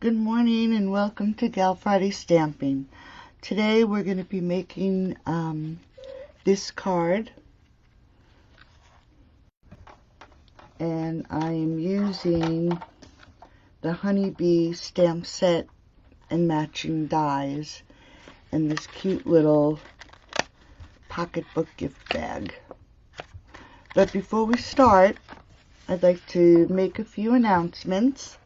Good morning and welcome to Gal Friday Stamping. Today we're going to be making this card, and I am using the Honeybee stamp set and matching dies and this cute little pocketbook gift bag. But before we start, I'd like to make a few announcements.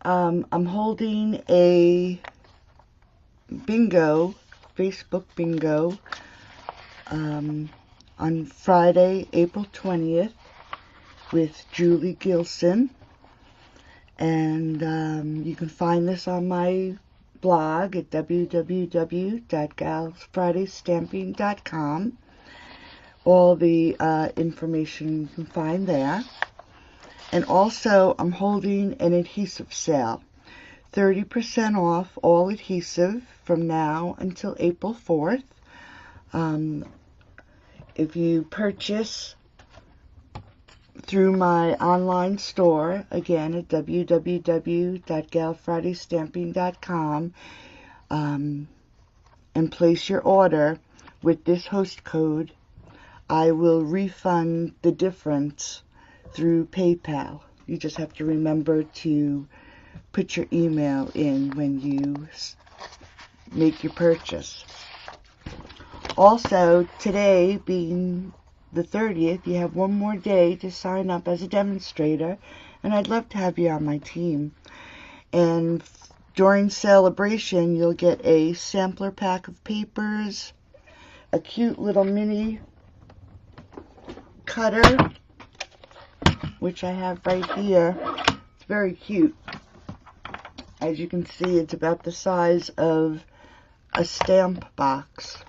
I'm holding a bingo, Facebook bingo, on Friday, April 20th with Julie Gilson. And you can find this on my blog at www.galfridaystamping.com. All the information you can find there. And also, I'm holding an adhesive sale. 30% off all adhesive from now until April 4th. If you purchase through my online store, again at www.galfridaystamping.com, and place your order with this host code, I will refund the difference through PayPal. You just have to remember to put your email in when you make your purchase. Also, today being the 30th, you have one more day to sign up as a demonstrator, and I'd love to have you on my team. And during celebration, you'll get a sampler pack of papers, a cute little mini cutter, which I have right here. It's very cute. As you can see, it's about the size of a stamp box.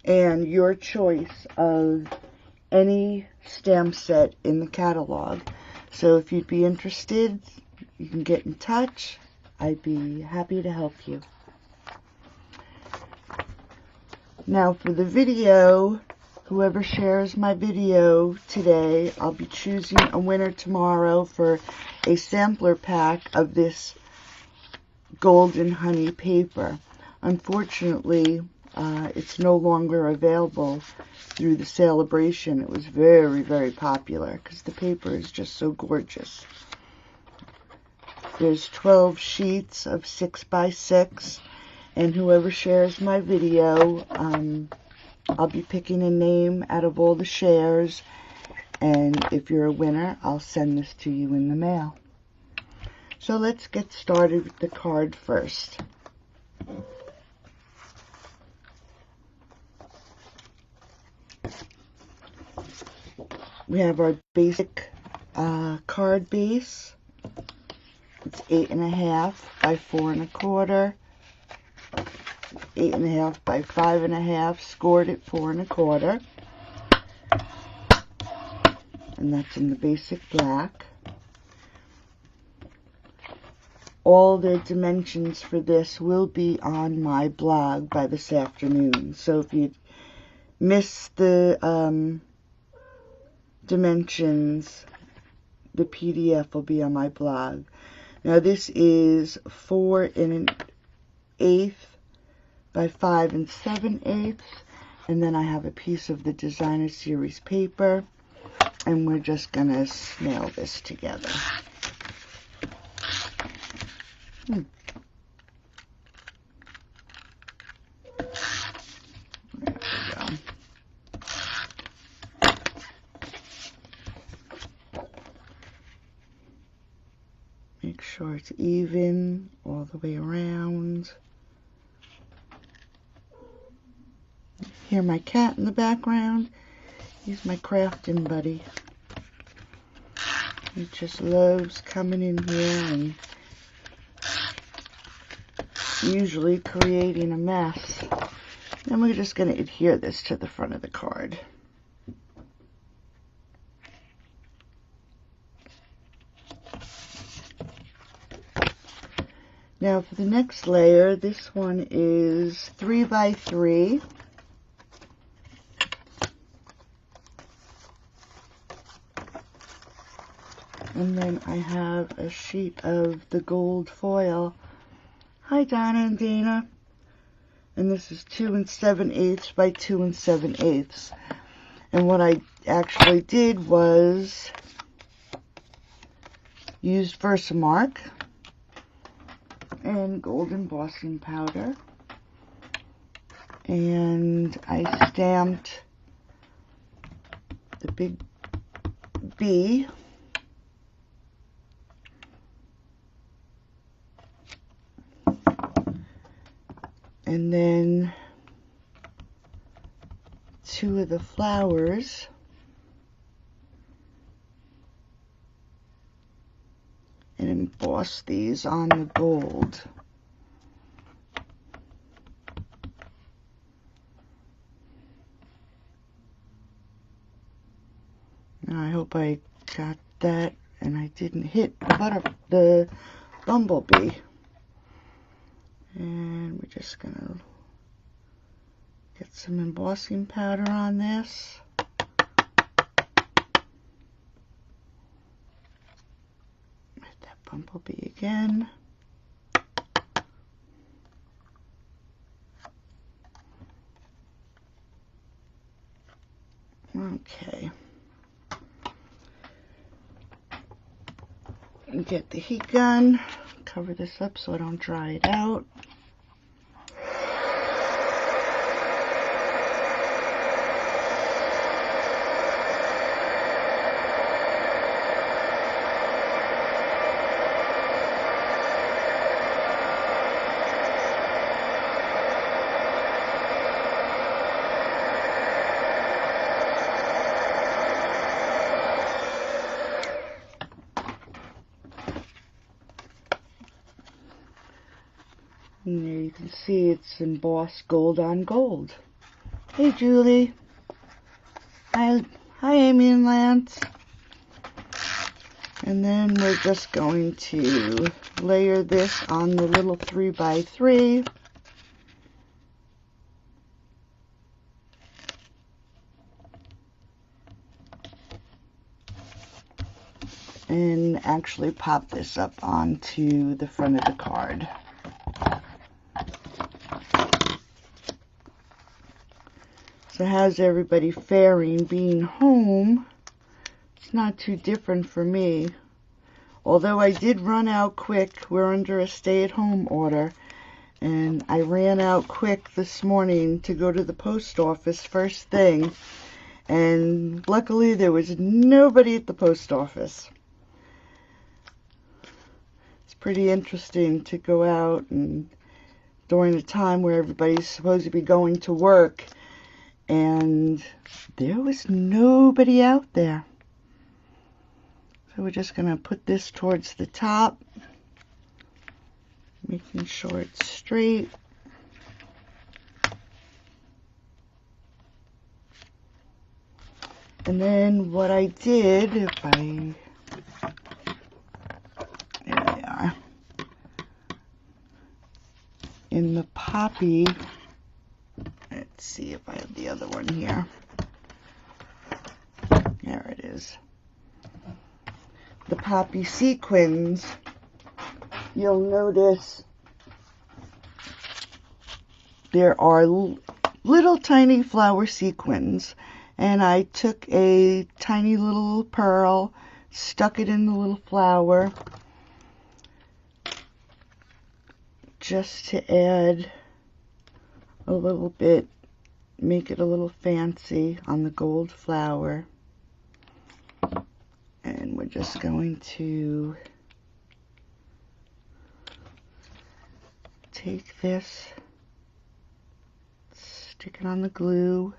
And your choice of any stamp set in the catalog. So if you'd be interested, you can get in touch. I'd be happy to help you. Now for the video, whoever shares my video today, I'll be choosing a winner tomorrow for a sampler pack of this Golden Honey paper. Unfortunately, it's no longer available through the celebration. It was very, very popular because the paper is just so gorgeous. There's 12 sheets of 6x6, and whoever shares my video, I'll be picking a name out of all the shares, and if you're a winner, I'll send this to you in the mail. So let's get started with the card first. We have our basic card base. It's 8.5 by 4 1/4. 8.5 by 5 1/2, scored at 4 1/4. And that's in the basic black. All the dimensions for this will be on my blog by this afternoon. So if you miss the dimensions, the PDF will be on my blog. Now this is 4 1/8 by 5 7/8, and then I have a piece of the Designer Series paper, and we're just gonna snail this together. There we go. Make sure it's even all the way around. Hear my cat in the background? He's my crafting buddy. He just loves coming in here and usually creating a mess. And we're just going to adhere this to the front of the card. Now for the next layer, this one is 3 by 3. And then I have a sheet of the gold foil. Hi, Donna and Dana. And this is 2 7/8 by 2 7/8. And what I actually did was used Versamark and gold embossing powder. And I stamped the big B. And then 2 of the flowers. And emboss these on the gold. Now I hope I got that and I didn't hit the bumblebee. And we're just gonna get some embossing powder on this. Hit that bumblebee again. Okay. And get the heat gun. Cover this up so I don't dry it out. And there you can see it's embossed gold on gold. Hey, Julie. Hi, Amy and Lance. And then we're just going to layer this on the little 3x3. And actually pop this up onto the front of the card. So how's everybody faring being home? It's not too different for me. Although I did run out quick. We're under a stay-at-home order. And I ran out quick this morning to go to the post office first thing. And luckily there was nobody at the post office. It's pretty interesting to go out and during a time where everybody's supposed to be going to work. And there was nobody out there. So we're just going to put this towards the top, making sure it's straight. And then what I did, there they are, in the poppy. Let's see if I have the other one here. There it is. The poppy sequins, you'll notice there are little tiny flower sequins. And I took a tiny little pearl, stuck it in the little flower, just to add a little bit, make it a little fancy on the gold flower. And we're just going to take this, stick it on the glue.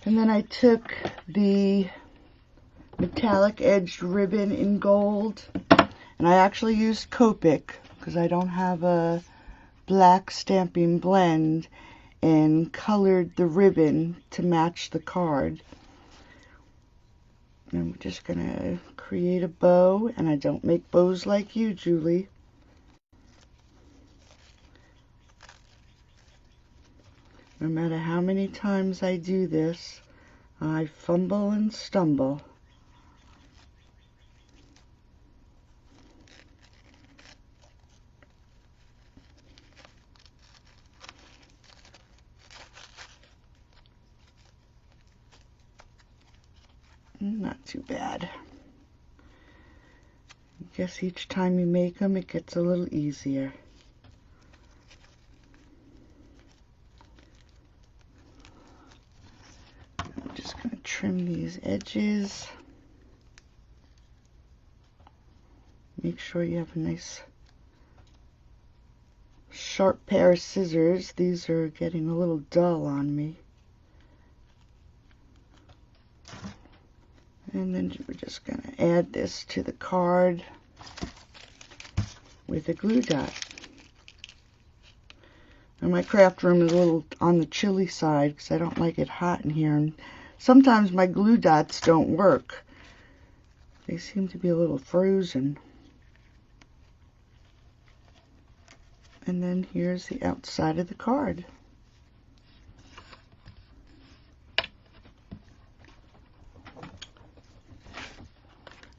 And then I took the metallic edged ribbon in gold, and I actually used Copic because I don't have a black stamping blend, and colored the ribbon to match the card. And we're just going to create a bow, and I don't make bows like you, Julie. No matter how many times I do this, I fumble and stumble. Not too bad. I guess each time you make them, it gets a little easier. I'm just going to trim these edges. Make sure you have a nice sharp pair of scissors. These are getting a little dull on me. And then we're just going to add this to the card with a glue dot. And my craft room is a little on the chilly side because I don't like it hot in here. And sometimes my glue dots don't work. They seem to be a little frozen. And then here's the outside of the card.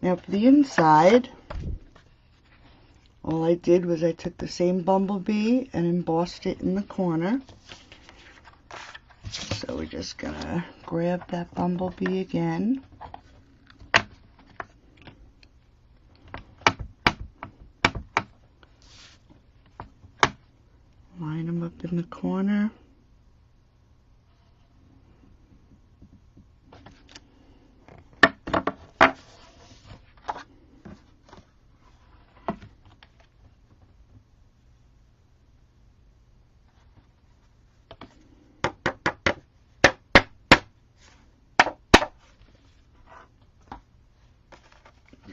Now for the inside, all I did was I took the same bumblebee and embossed it in the corner. So we're just gonna grab that bumblebee again. Line them up in the corner.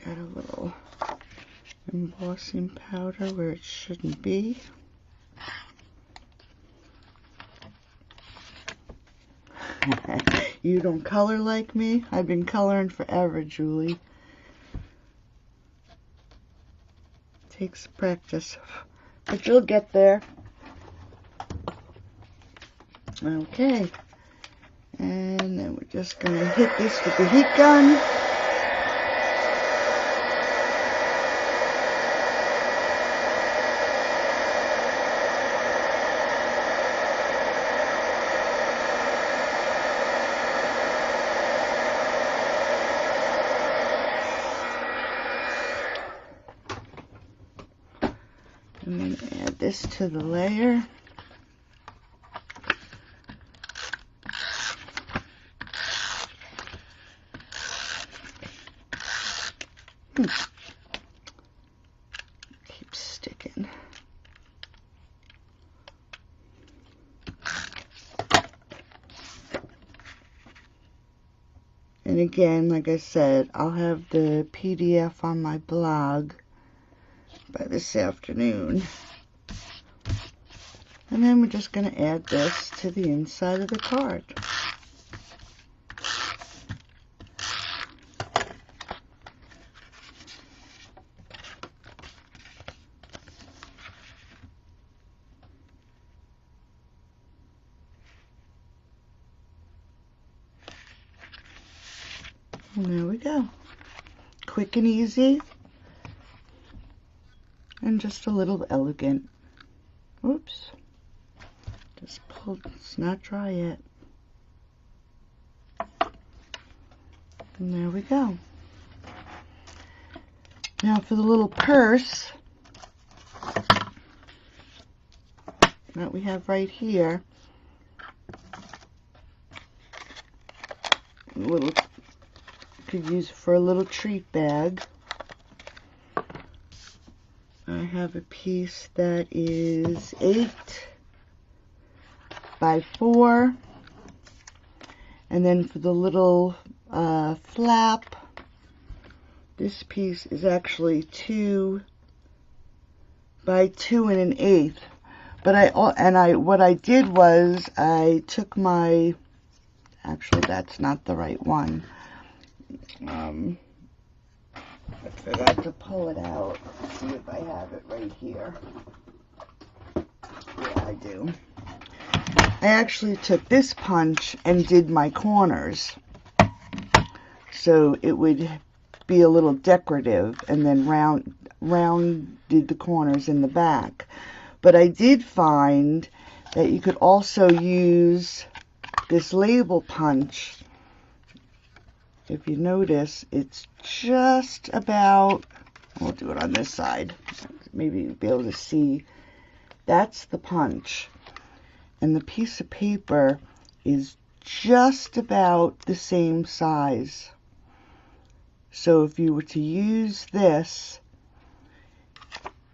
Got a little embossing powder where it shouldn't be. You don't color like me? I've been coloring forever, Julie. Takes practice, but you'll get there. Okay, and then we're just going to hit this with the heat gun. And then add this to the layer. Keeps sticking. And again, like I said, I'll have the PDF on my blog by this afternoon. And then we're just going to add this to the inside of the card. And there we go. Quick and easy. And just a little elegant. Oops. Just pulled, it's not dry yet. And there we go. Now for the little purse that we have right here. A little, could use for a little treat bag. I have a piece that is 8 by 4, and then for the little flap, this piece is actually 2 by 2 1/8. But what I did was I took my, actually that's not the right one. I forgot to pull it out. Let's see if I have it right here. Yeah, I do. I actually took this punch and did my corners, so it would be a little decorative, and then rounded the corners in the back. But I did find that you could also use this label punch. If you notice, it's just about, we'll do it on this side, maybe you'll be able to see, that's the punch. And the piece of paper is just about the same size. So if you were to use this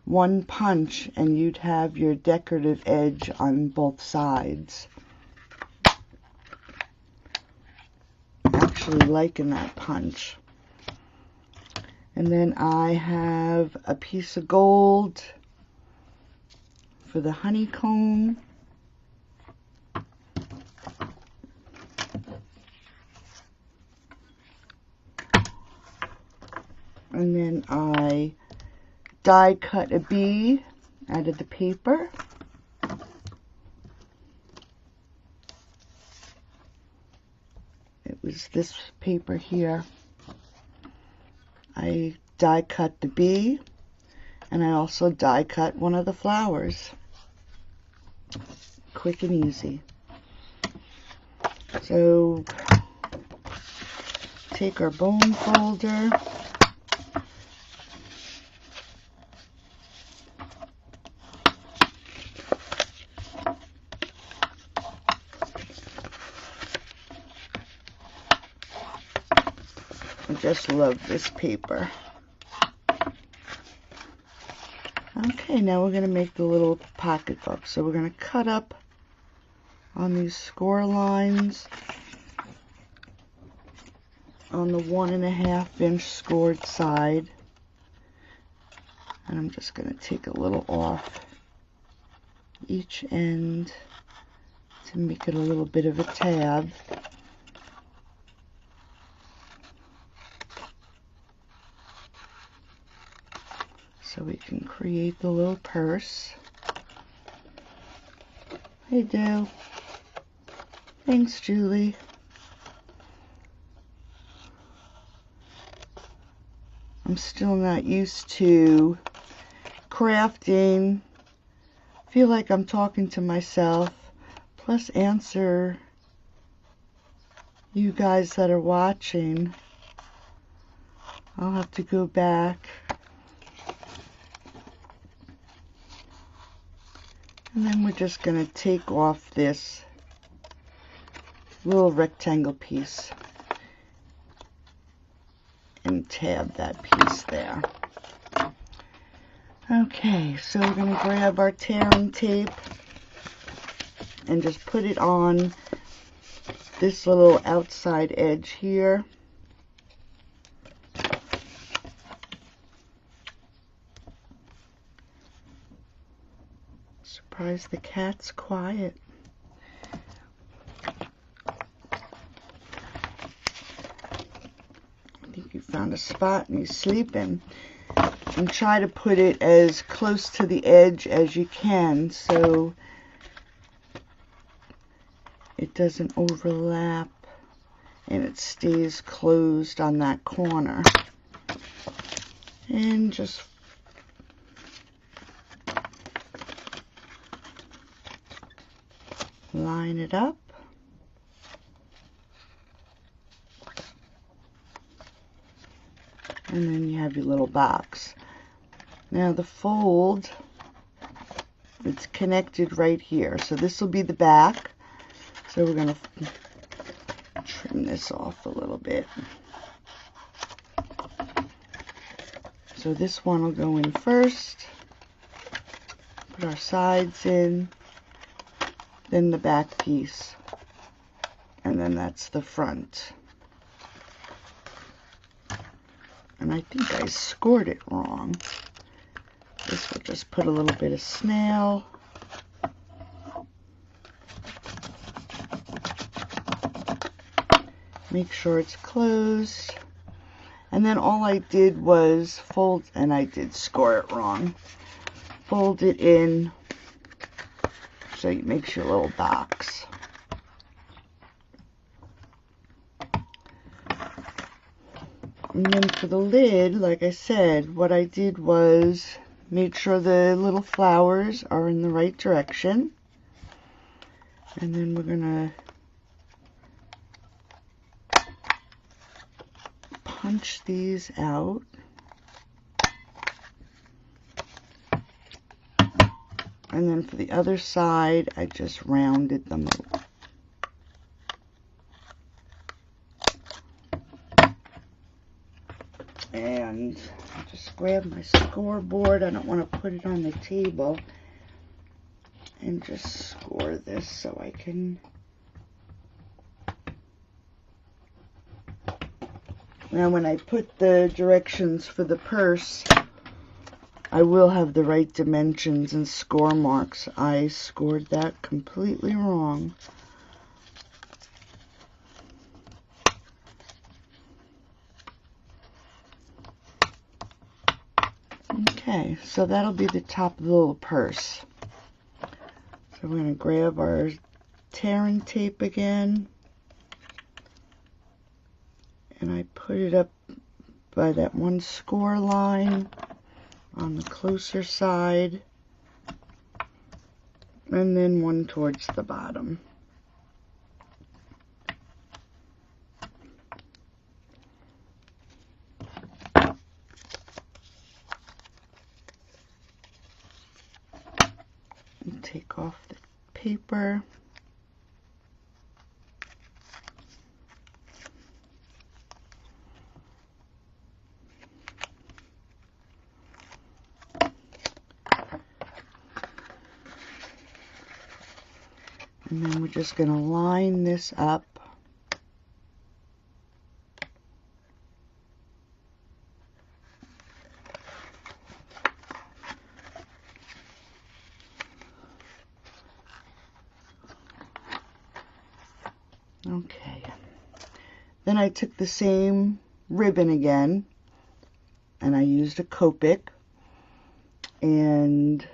one punch, and you'd have your decorative edge on both sides. Actually liking that punch. And then I have a piece of gold for the honeycomb. And then I die cut a bee out of the paper. It was this paper here. I die cut the bee, and I also die cut one of the flowers. Quick and easy. So take our bone folder. I just love this paper. Okay, now we're going to make the little pocketbook. So we're going to cut up on these score lines on the 1.5 inch scored side. And I'm just going to take a little off each end to make it a little bit of a tab. So we can create the little purse. Hey, Do. Thanks, Julie. I'm still not used to crafting. Feel like I'm talking to myself, plus answer you guys that are watching. I'll have to go back. And then we're just going to take off this little rectangle piece and tab that piece there. Okay, so we're going to grab our tearing tape and just put it on this little outside edge here. Surprised the cat's quiet. I think he found a spot and he's sleeping. And try to put it as close to the edge as you can so it doesn't overlap and it stays closed on that corner. And just line it up. And then you have your little box. Now the fold, it's connected right here. So this will be the back. So we're going to trim this off a little bit. So this one will go in first. Put our sides in. Then the back piece. And then that's the front. And I think I scored it wrong. This will just put a little bit of snail. Make sure it's closed. And then all I did was fold, and I did score it wrong. Fold it in so it makes your little box. And then for the lid, like I said, what I did was made sure the little flowers are in the right direction. And then we're going to punch these out. And then for the other side, I just rounded them out. And I just grab my scoreboard. I don't want to put it on the table. And just score this so I can... Now when I put the directions for the purse, I will have the right dimensions and score marks. I scored that completely wrong. Okay, so that'll be the top of the little purse. So we're going to grab our tearing tape again, and I put it up by that one score line on the closer side, and then one towards the bottom. And take off the paper. And then we're just going to line this up. Okay. Then I took the same ribbon again, and I used a Copic, and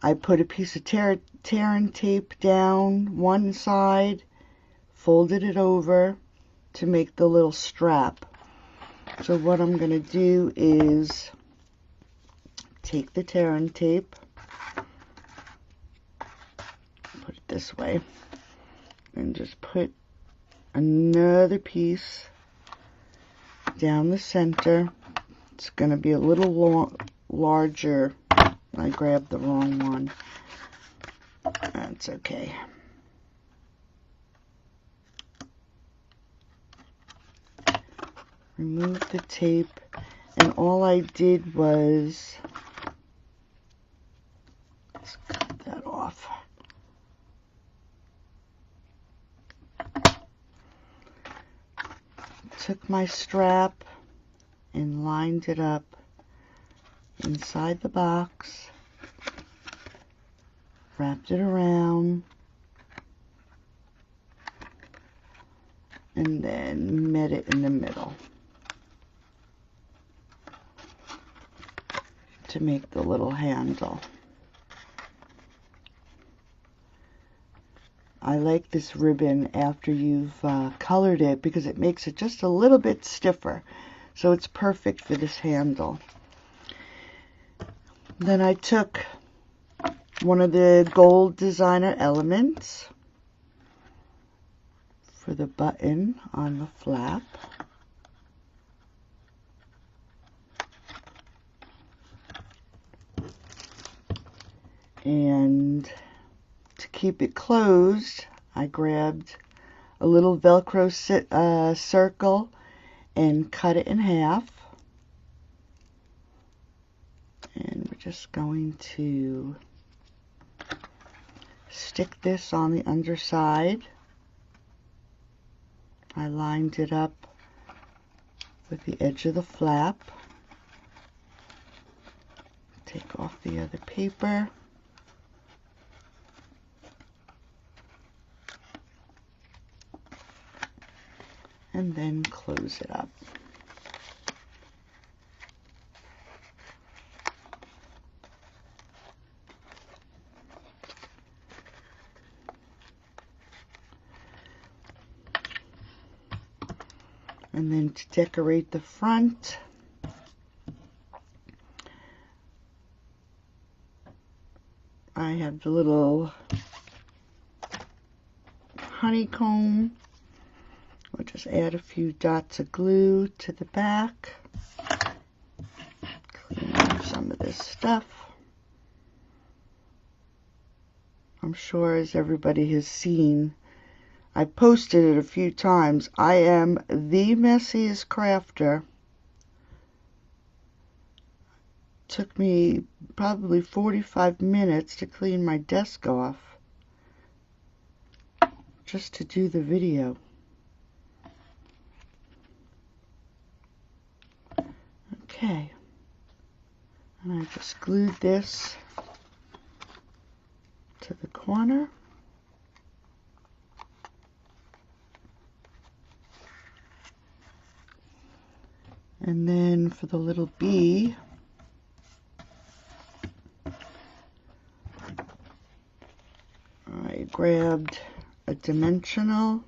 I put a piece of tearing tape down one side, folded it over to make the little strap. So what I'm going to do is take the tearing tape, put it this way, and just put another piece down the center. It's going to be a little larger. I grabbed the wrong one. That's okay. Remove the tape, and all I did was, let's cut that off. Took my strap and lined it up inside the box, wrapped it around, and then met it in the middle to make the little handle. I like this ribbon after you've colored it because it makes it just a little bit stiffer, so it's perfect for this handle. Then I took one of the gold designer elements for the button on the flap. And to keep it closed, I grabbed a little Velcro circle and cut it in half. And we're just going to stick this on the underside. I lined it up with the edge of the flap. Take off the other paper. And then close it up. And then to decorate the front, I have the little honeycomb. I'll just add a few dots of glue to the back. Clean up some of this stuff. I'm sure, as everybody has seen, I posted it a few times. I am the messiest crafter. Took me probably 45 minutes to clean my desk off just to do the video. Okay, and I just glued this to the corner. And then for the little bee, I grabbed a dimensional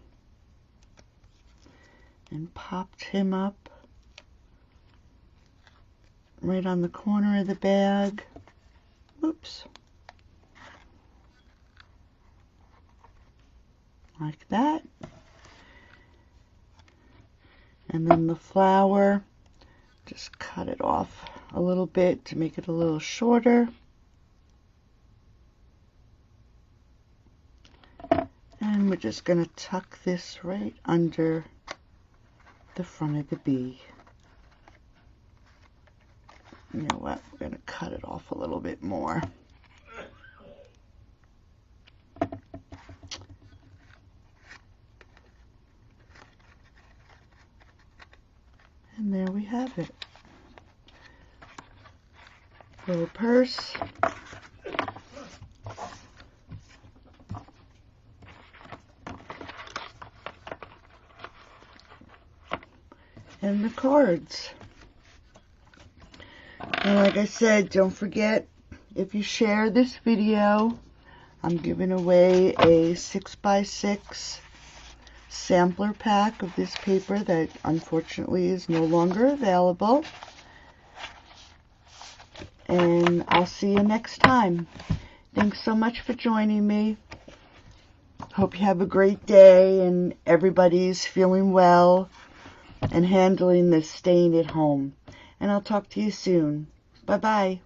and popped him up right on the corner of the bag. Oops. Like that. And then the flower, just cut it off a little bit to make it a little shorter. And we're just going to tuck this right under the front of the bee. You know what? We're going to cut it off a little bit more. And there we have it. Little purse. And the cards. And like I said, don't forget, if you share this video, I'm giving away a 6x6 sampler pack of this paper that unfortunately is no longer available. And I'll see you next time. Thanks so much for joining me. Hope you have a great day and everybody's feeling well and handling this staying at home. And I'll talk to you soon. Bye-bye.